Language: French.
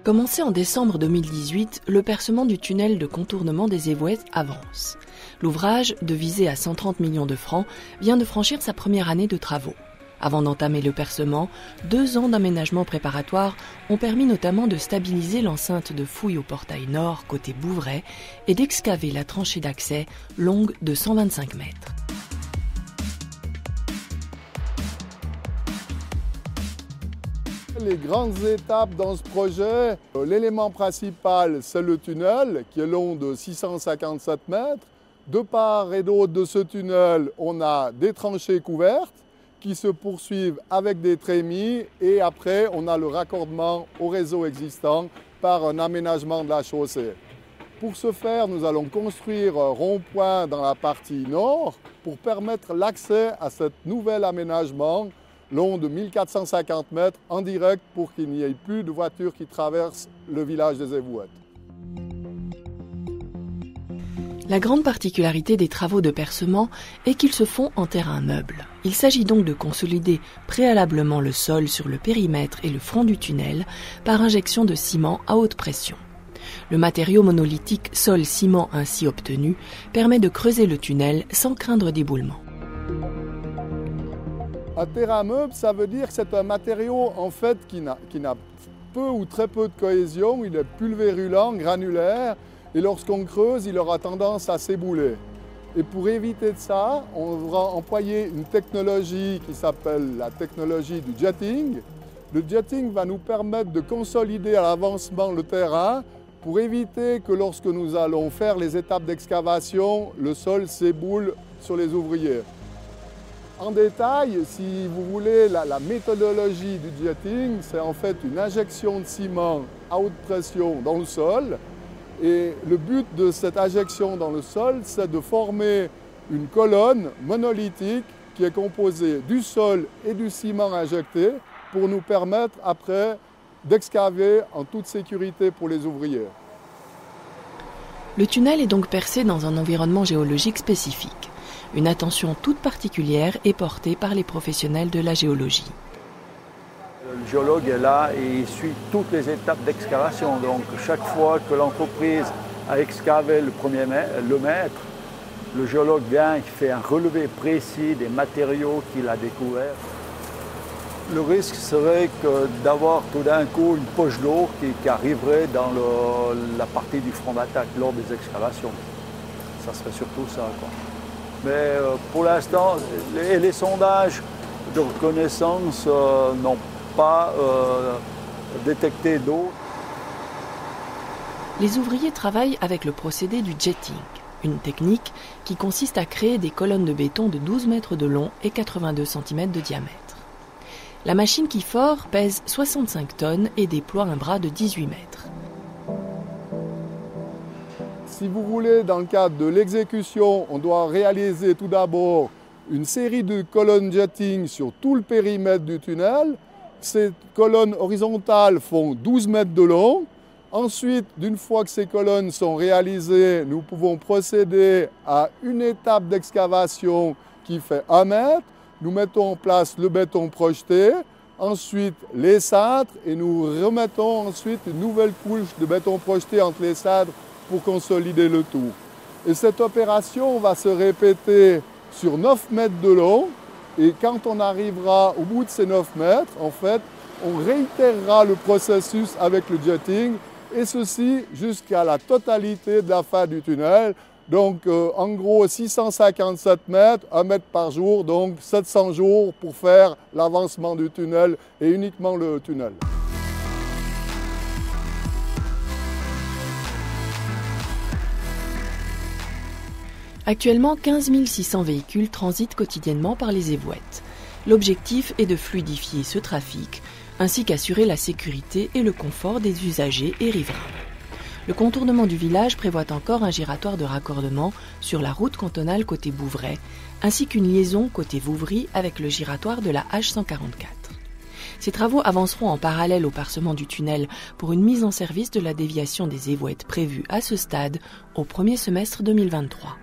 Commencé en décembre 2018, le percement du tunnel de contournement des Évouettes avance. L'ouvrage, devisé à 130 millions de francs, vient de franchir sa première année de travaux. Avant d'entamer le percement, 2 ans d'aménagement préparatoire ont permis notamment de stabiliser l'enceinte de fouilles au portail nord côté Bouvray et d'excaver la tranchée d'accès longue de 125 mètres. Les grandes étapes dans ce projet, l'élément principal, c'est le tunnel qui est long de 657 mètres. De part et d'autre de ce tunnel, on a des tranchées couvertes qui se poursuivent avec des trémies et après, on a le raccordement au réseau existant par un aménagement de la chaussée. Pour ce faire, nous allons construire un rond-point dans la partie nord pour permettre l'accès à cet nouvel aménagement long de 1450 mètres en direct pour qu'il n'y ait plus de voitures qui traversent le village des Évouettes. La grande particularité des travaux de percement est qu'ils se font en terrain meuble. Il s'agit donc de consolider préalablement le sol sur le périmètre et le front du tunnel par injection de ciment à haute pression. Le matériau monolithique sol-ciment ainsi obtenu permet de creuser le tunnel sans craindre d'éboulement. Un terrain meuble, ça veut dire que c'est un matériau en fait qui n'a peu ou très peu de cohésion, il est pulvérulent, granulaire, et lorsqu'on creuse, il aura tendance à s'ébouler. Et pour éviter de ça, on va employer une technologie qui s'appelle la technologie du jetting. Le jetting va nous permettre de consolider à l'avancement le terrain pour éviter que lorsque nous allons faire les étapes d'excavation, le sol s'éboule sur les ouvriers. En détail, si vous voulez, la méthodologie du jetting, c'est en fait une injection de ciment à haute pression dans le sol. Et le but de cette injection dans le sol, c'est de former une colonne monolithique qui est composée du sol et du ciment injecté pour nous permettre après d'excaver en toute sécurité pour les ouvriers. Le tunnel est donc percé dans un environnement géologique spécifique. Une attention toute particulière est portée par les professionnels de la géologie. Le géologue est là et il suit toutes les étapes d'excavation. Donc chaque fois que l'entreprise a excavé le mètre, le géologue vient et fait un relevé précis des matériaux qu'il a découverts. Le risque serait d'avoir tout d'un coup une poche d'eau qui arriverait dans la partie du front d'attaque lors des excavations. Ça serait surtout ça, quoi. Mais pour l'instant, les sondages de reconnaissance n'ont pas détecté d'eau. Les ouvriers travaillent avec le procédé du jetting, une technique qui consiste à créer des colonnes de béton de 12 mètres de long et 82 cm de diamètre. La machine qui fore pèse 65 tonnes et déploie un bras de 18 mètres. Si vous voulez, dans le cadre de l'exécution, on doit réaliser tout d'abord une série de colonnes jetting sur tout le périmètre du tunnel. Ces colonnes horizontales font 12 mètres de long. Ensuite, d'une fois que ces colonnes sont réalisées, nous pouvons procéder à une étape d'excavation qui fait 1 mètre. Nous mettons en place le béton projeté, ensuite les cintres et nous remettons ensuite une nouvelle couche de béton projeté entre les cintres pour consolider le tout. Et cette opération va se répéter sur 9 mètres de long et quand on arrivera au bout de ces 9 mètres, en fait, on réitérera le processus avec le jetting et ceci jusqu'à la totalité de la fin du tunnel. Donc en gros 657 mètres, 1 mètre par jour, donc 700 jours pour faire l'avancement du tunnel et uniquement le tunnel. Actuellement, 15 600 véhicules transitent quotidiennement par les Évouettes. L'objectif est de fluidifier ce trafic, ainsi qu'assurer la sécurité et le confort des usagers et riverains. Le contournement du village prévoit encore un giratoire de raccordement sur la route cantonale côté Bouvray, ainsi qu'une liaison côté Vouvry avec le giratoire de la H144. Ces travaux avanceront en parallèle au percement du tunnel pour une mise en service de la déviation des Évouettes prévue à ce stade au premier semestre 2023.